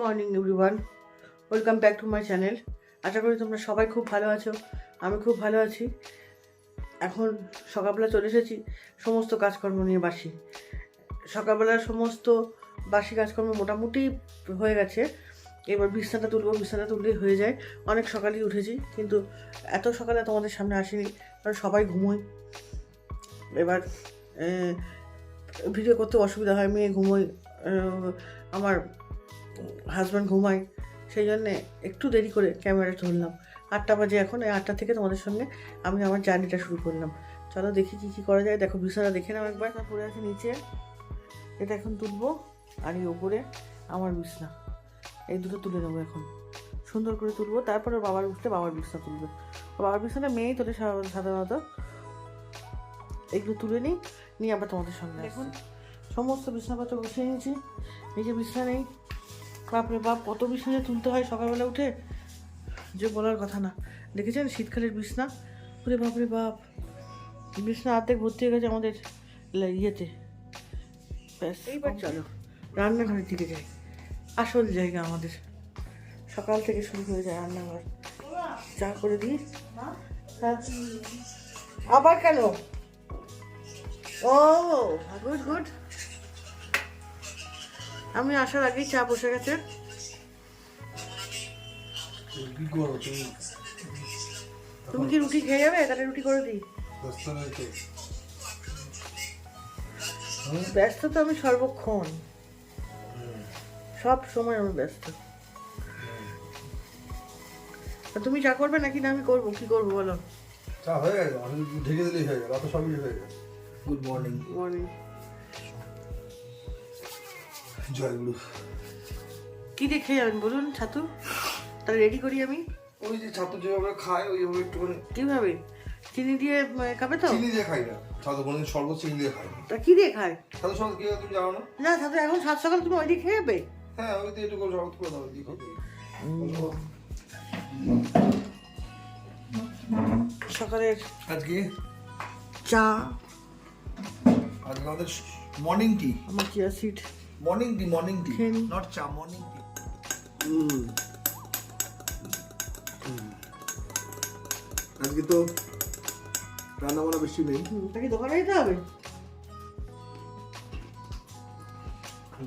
Morning everyone, welcome back to my channel. আশা করি তোমরা সবাই খুব ভালো আছো। আমি খুব ভালো আছি। এখন সকালবেলা চলে এসেছি সমস্ত কাজকর্ম নিয়ে। সকালবেলার সমস্ত বাসি কাজকর্ম মোটামুটি হয়ে গেছে। এবার বিছানাটা তুললেই হয়ে যায়। অনেক সকালেই উঠেছি, কিন্তু এত সকালে তোমাদের সামনে আসিনি, কারণ সবাই ঘুমোয়। এবার ভিডিও করতে অসুবিধা হয়, মেয়ে ঘুমোয়, আমার হাজব্যান্ড ঘুমায়, সেই জন্যে একটু দেরি করে ক্যামেরা ধরলাম। 8টা বাজে এখন। এই 8টা থেকে তোমাদের সঙ্গে আমি আমার জার্নিটা শুরু করলাম। চলো দেখি কী করা যায়। দেখো বিছানা দেখে নাও একবার। পড়ে আছে নিচে, এটা এখন তুলবো। আর এই ওপরে আমার বিছনা, এই দুটো তুলে নেবো এখন, সুন্দর করে তুলবো। তারপরে বাবার উঠতে বাবার বিছনা তুলবে। বাবার বিছানা মেয়েই তোলে সাধারণত। এগুলো তুলে নিয়ে আবার তোমাদের সঙ্গে এখন সমস্ত বিছনাপত্র বসিয়ে নিয়েছি। নিজে বিছনা নেই, বাপরে বাপ কত বিছনা তুলতে হয় সকালবেলা উঠে, যে বলার কথা না। দেখেছেন শীতকালের বিছনা, ওরে বাপরে বাপ, বিছনা অর্ধেক ভর্তি হয়ে গেছে আমাদের ইয়েতে। ব্যাস, এইবার চলো রান্নাঘরের দিকে যাই। আসল জায়গা আমাদের, সকাল থেকে শুরু হয়ে যায় রান্নাঘর। চা করে দিই। হ্যাঁ, আবার কেন? ও গুড গুড, আমি আসার আগেই চা বসে গেছে। তুমি কি রুটি খেয়ে যাবে? তাহলে রুটি করে দিই। ব্যস্ত তো আমি সর্বক্ষণ, সব সময় আমি ব্যস্ত। তুমি চা করবে নাকি না আমি করবো? কি করবো বলো? চা হয়ে গেছে, আমি ঢেকে দিলেই হয়ে গেল, অত সবই হয়ে গেছে। Good morning. মর্নিং। জয় গুরু। কি দিয়ে খেয়ে যাবেন বলুন? ছাতু তাহলে রেডি করি আমি। ওই যে ছাতু যেভাবে খায় ওইভাবে একটুখানি। কিভাবে? চিনি দিয়ে খাবে তো? চিনি দিয়ে খাই না ছাতু, কোনোদিন শরবত চিনি দিয়ে খাই না। তা কি দিয়ে খায়? ছাতু শরবত কি হয় তুমি জানো না? না, ছাতু এখন 7 সকাল তুমি ওই দিয়ে খেয়ে যাবে? হ্যাঁ, ওই দিয়ে একটু করে শরবত করে দাও, দিয়ে খাবে। সকালের আজকে চা, আজকে আমাদের মর্নিং টি। আমার চিয়া সিড। মর্নিং টি খেয়ে নিই। নট চা, মর্নিং টি। আজকে তো রান্না বান্না বেশি নেই। তাকে দোকানে যেতে হবে।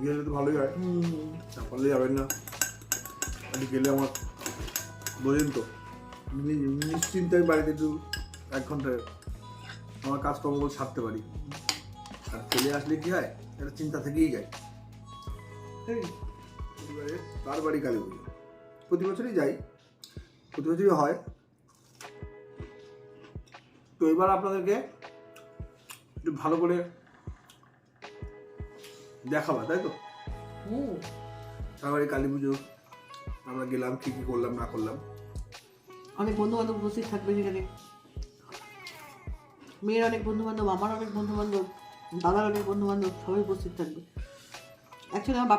গেলে তো ভালোই হয়, না পারলে যাবেন না। আমি গেলে আমার বোঝেন তো, নিশ্চিন্তায় বাড়িতে একটু 1 ঘন্টায় আমার কাজকর্মগুলো ছাড়তে পারি। আর চলে আসলে কি হয়, একটা চিন্তা থেকেই যায়। এবারে তার বাড়ি কালী পুজো প্রতি বছরই যাই, প্রতি বছরই হয়। তো এবার আপনাদেরকে একটু ভালো করে দেখাবা, তাই তো? তার বাড়ি কালী পুজো আমরা গেলাম, কি কি করলাম না করলাম। অনেক বন্ধু বান্ধব উপস্থিত থাকবে সেখানে। মেয়ের অনেক বন্ধু বান্ধব, আমার অনেক বন্ধু বান্ধব, দাদার অনেক বন্ধু বান্ধব, সবাই উপস্থিত থাকবে। অ্যাকচুয়ালি আমার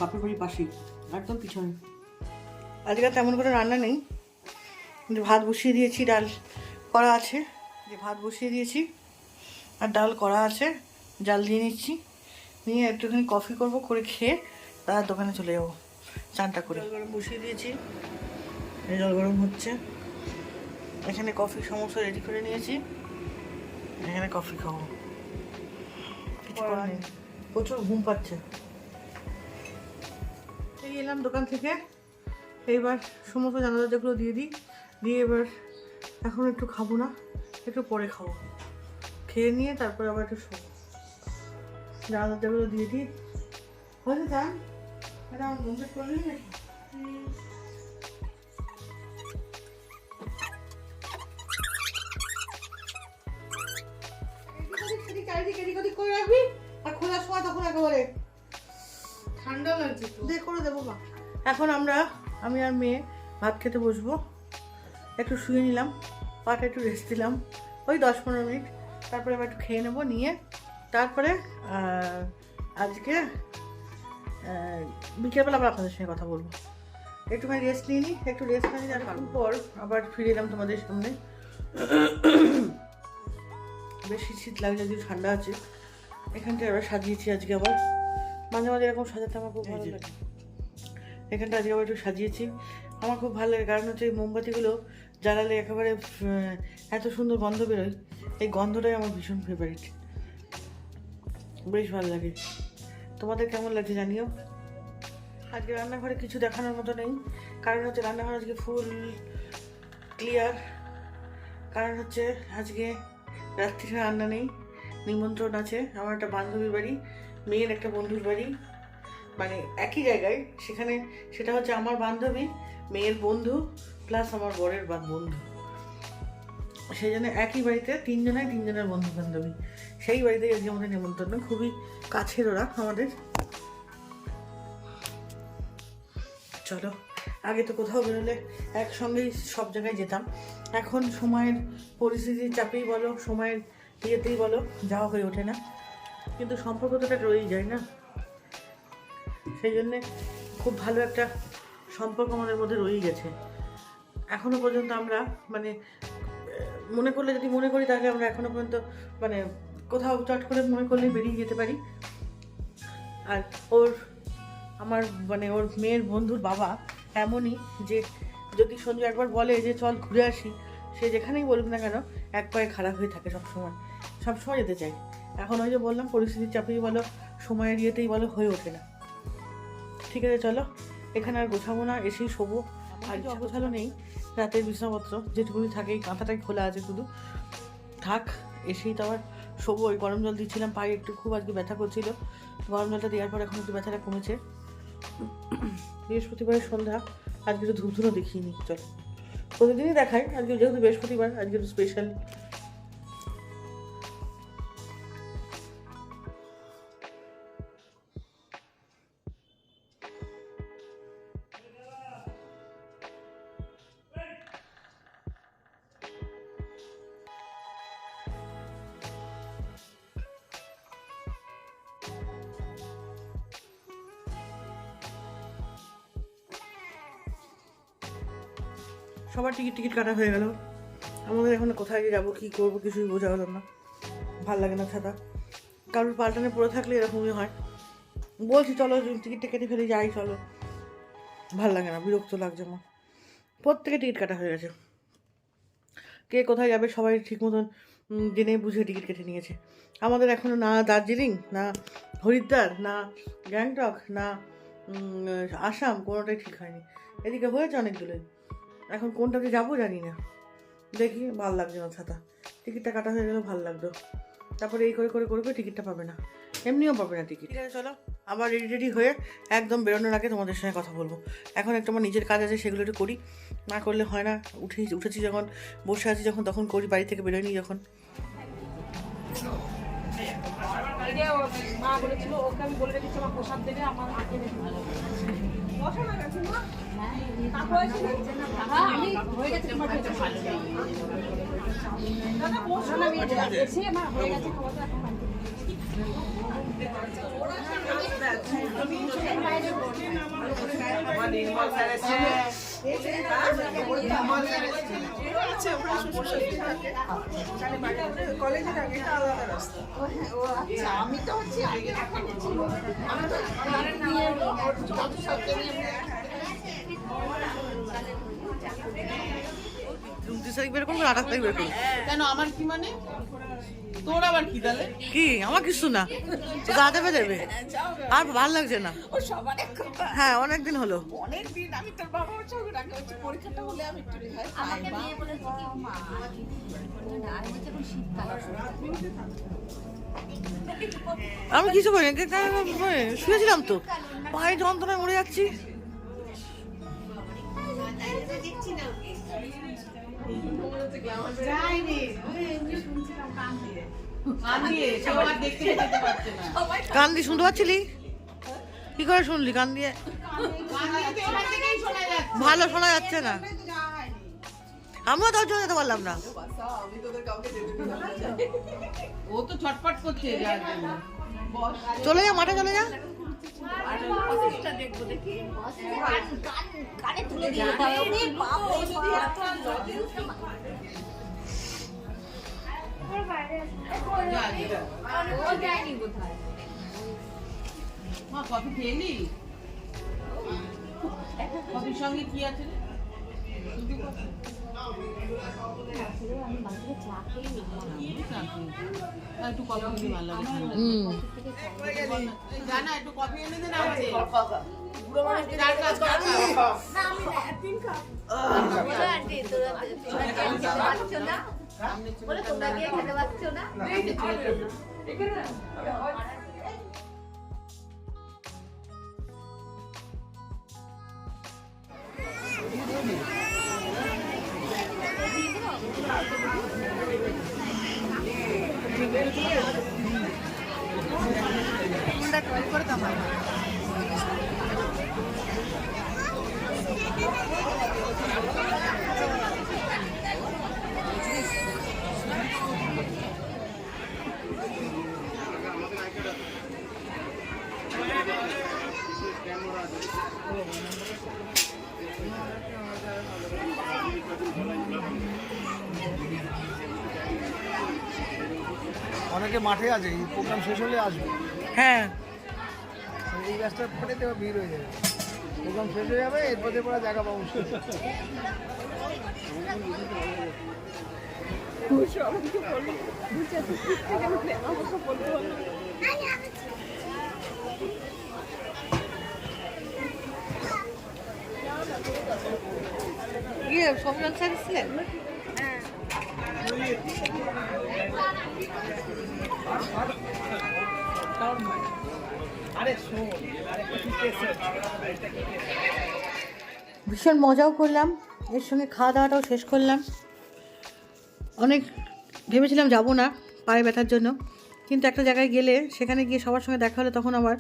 বাপের বাড়ির পাশেই, একদম পিছনে। আজকে তেমন করে রান্না নেই, কিন্তু ভাত বসিয়ে দিয়েছি, ডাল করা আছে। ভাত বসিয়ে দিয়েছি আর ডাল করা আছে, জাল দিয়ে নিচ্ছি। নিয়ে একটুখানি কফি করবো, করে খেয়ে তার দোকানে চলে যাবো চানটা করে। জল গরম বসিয়ে দিয়েছি, জল গরম হচ্ছে। এখানে কফি সমস্ত রেডি করে নিয়েছি, এখানে কফি খাবো। কিছু করার নেই, প্রচুর ঘুম পাচ্ছে। এই এলাম দোকান থেকে, এইবার সমস্ত জানা দরজাগুলো দিয়ে এবার এখন একটু খাবো না, একটু পরে খাবো। খেয়ে নিয়ে তারপরে আবার একটু শোবো। জানা দরজাগুলো দিয়ে দিই। হয়েছে চান? এটা আমার কমপ্লিট করলি নাকি? চারিদিকে এদিক ওদিক করে রাখবি, আর খোলার সময় তখন একেবারে ঠান্ডা লাগছে তো, করে দেবো মা। এখন আমি আর মেয়ে ভাত খেতে বসবো। একটু শুয়ে নিলাম, পাটা একটু রেস্ট দিলাম, ওই 10-15 মিনিট। তারপরে আবার একটু খেয়ে নেবো, নিয়ে তারপরে আজকে বিকেলবেলা আবার আপনাদের সঙ্গে কথা বলবো। একটুখানি রেস্ট নিয়ে নিই, একটু রেস্ট নিয়ে তারপর পর আবার ফিরে এলাম তোমাদের সামনে। বেশি শীত লাগছে, যদি ঠান্ডা আছে। এখানটায় আবার সাজিয়েছি আজকে আবার, মাঝে মাঝে এরকম সাজাতে আমার খুব ভালো লাগে। এখানটা আজকে আবার একটু সাজিয়েছি। আমার খুব ভালো লাগে, কারণ হচ্ছে এই মোমবাতিগুলো জ্বালালে একেবারে এত সুন্দর গন্ধ বেরোয়। এই গন্ধটাই আমার ভীষণ ফেভারিট, বেশ ভালো লাগে। তোমাদের কেমন লাগছে জানিও। আজকে রান্নাঘরে কিছু দেখানোর মতো নেই, কারণ হচ্ছে রান্নাঘর আজকে ফুল ক্লিয়ার। কারণ হচ্ছে আজকে রাত্রিরে রান্না নেই, নিমন্ত্রণ আছে আমার একটা বান্ধবীর বাড়ি, মেয়ের একটা বন্ধুর বাড়ি, মানে একই জায়গায় সেখানে। সেটা হচ্ছে আমার বান্ধবী, মেয়ের বন্ধু প্লাস আমার বরের বন্ধু, সেই জন্য একই বাড়িতে তিনজনের বন্ধু বান্ধবী। সেই বাড়িতে আজকে আমাদের নিমন্ত্রণ, খুবই কাছের ওরা আমাদের। চলো, আগে তো কোথাও বেরোলে একসঙ্গেই সব জায়গায় যেতাম, এখন সময়ের পরিস্থিতির চাপেই বলো, সময়ের ইয়েতেই বলো, যাওয়া হয়ে ওঠে না। কিন্তু সম্পর্কটা রয়েই যায় না, সেই জন্যে খুব ভালো একটা সম্পর্ক আমাদের মধ্যে রয়েই গেছে এখনো পর্যন্ত। আমরা মানে মনে করলে, যদি মনে করি তাহলে আমরা এখনো পর্যন্ত মানে কোথাও চট করে মনে করলে বেরিয়ে যেতে পারি। আর আমার মানে ওর মেয়ের বন্ধুর বাবা এমনই যে যদি সঞ্জু একবার বলে যে চল ঘুরে আসি, সে যেখানেই বলুক না কেন এক পায়ে খারাপ হয়ে থাকে সবসময় যেতে চাই। এখন ওই যে বললাম পরিস্থিতির চাপেই বলো, সময়ের ইয়েতেই বলো, হয়ে ওঠে না। ঠিক আছে চলো, এখানে আর গোছাবো না, এসেই শোবো। আর কিছু অগোছালো নেই, রাতের বিছানাপত্র যেটুকুনি থাকে, কাঁথাটাই খোলা আছে শুধু, থাক। এসেই তো আবার শোবো। ওই গরম জল দিচ্ছিলাম, পায়ে একটু খুব আজকে ব্যথা করছিল, গরম জলটা দেওয়ার পর এখন একটু ব্যথাটা কমেছে। বৃহস্পতিবারের সন্ধ্যা, আজকে একটু ধূপধুনো দেখিয়ে নিই। চলো, প্রতিদিনই দেখাই, আজকে যেহেতু বৃহস্পতিবার আজকে একটু স্পেশাল। সবার টিকিট কাটা হয়ে গেল, আমাদের এখন কোথায় যাবো, কী করবো কিছুই বোঝা হলো না। ভাল লাগে না ছাতা, কারোর পাল্টানে পড়ে থাকলে এরকমই হয়। বলছি চলো টিকিটটা কেটে ফেলে যাই, চলো, ভাল লাগে না, বিরক্ত লাগছে আমার। প্রত্যেকে টিকিট কাটা হয়ে গেছে, কে কোথায় যাবে সবাই ঠিক মতন জেনে বুঝে টিকিট কেটে নিয়েছে। আমাদের এখনও না দার্জিলিং, না হরিদ্বার, না গ্যাংটক, না আসাম, কোনোটাই ঠিক হয়নি। এদিকে হয়েছে অনেকগুলোই, এখন কোনটাতে যাবো জানি না। দেখি, ভাল লাগছে না ছাতা। টিকিটটা কাটা হয়ে গেলেও ভালো লাগতো, তারপরে এই করে করে করে টিকিটটা পাবে না, এমনিও পাবে না টিকিট। ঠিক আছে চলো, আবার রেডি হয়ে একদম বেরোনোর আগে তোমাদের সঙ্গে কথা বলবো। এখন একটু আমার নিজের কাজ আছে, সেগুলো একটু করি, না করলে হয় না। উঠেছি যখন, বসে আছি যখন, তখন করি, বাড়ি থেকে বেরোয়নি যখন। মা বলেছিল ওকে আমি বলে রেখেছি আমার প্রসাদ দেবে, আমার আগে হয়ে গেছে তোমার ভালো নেই। আমি তো হচ্ছে কেন আমার কি মানে তোর আবার কি তাহলে কি আমার কিছু না, গা দেবে দেবে, আর ভাল লাগছে না। হ্যাঁ অনেকদিন হলো। অনেকদিন আমি তোর বাবা পরীক্ষাটা হলে আমি একটু রেহাই আমি কিছু করিনি, শুয়েছিলাম তো, পায়ে যন্ত্রণায় মরে যাচ্ছি। কান দিয়ে শুনতে পাচ্ছিলি? কি করে শুনলি কান দিয়ে? ভালো শোনা যাচ্ছে না, আমিও তার জন্য যেতে পারলাম না। ও তো ছটফট করছে, চলে যা, মাঠে চলে যা। কফি খেয়ে নি? কফির সঙ্গে কি আছে রে? আমি বাড়িতে চা খেয়ে একটু কফি খেতে ভালো লাগে জানা একটু কফি এনে দে না আছে চার কাপ আন্টি তোরা খেতে পাচ্ছ না বলে তোমরা গিয়ে খেতে পাচ্ছ না অনেকে মাঠে আছে, এই প্রোগ্রাম শেষ হলে আসবে। হ্যাঁ এই গাছটার পরে তো ভিড় হয়ে যাবে, প্রোগ্রাম শেষ হয়ে যাবে, এরপরে পরে জায়গা পাবো। সমজন স্যার ছিলেন ভীষণ মজাও করলাম, এর সঙ্গে খাওয়া দাওয়াটাও শেষ করলাম। অনেক ভেবেছিলাম যাব না পায়ে ব্যথার জন্য, কিন্তু একটা জায়গায় গেলে সেখানে গিয়ে সবার সঙ্গে দেখা হলে তখন আবার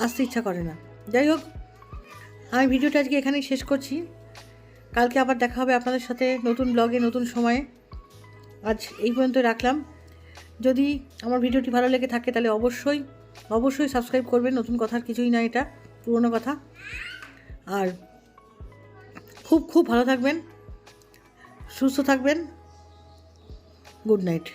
আসতে ইচ্ছা করে না। যাই হোক, আমি ভিডিওটা আজকে এখানেই শেষ করছি। কালকে আবার দেখা হবে আপনাদের সাথে নতুন ব্লগে নতুন সময়ে। আজ এই পর্যন্ত রাখলাম। যদি আমার ভিডিওটি ভালো লেগে থাকে তাহলে অবশ্যই সাবস্ক্রাইব করবেন। নতুন কথার কিছুই না, এটা পুরনো কথা। আর খুব ভালো থাকবেন, সুস্থ থাকবেন। Good night.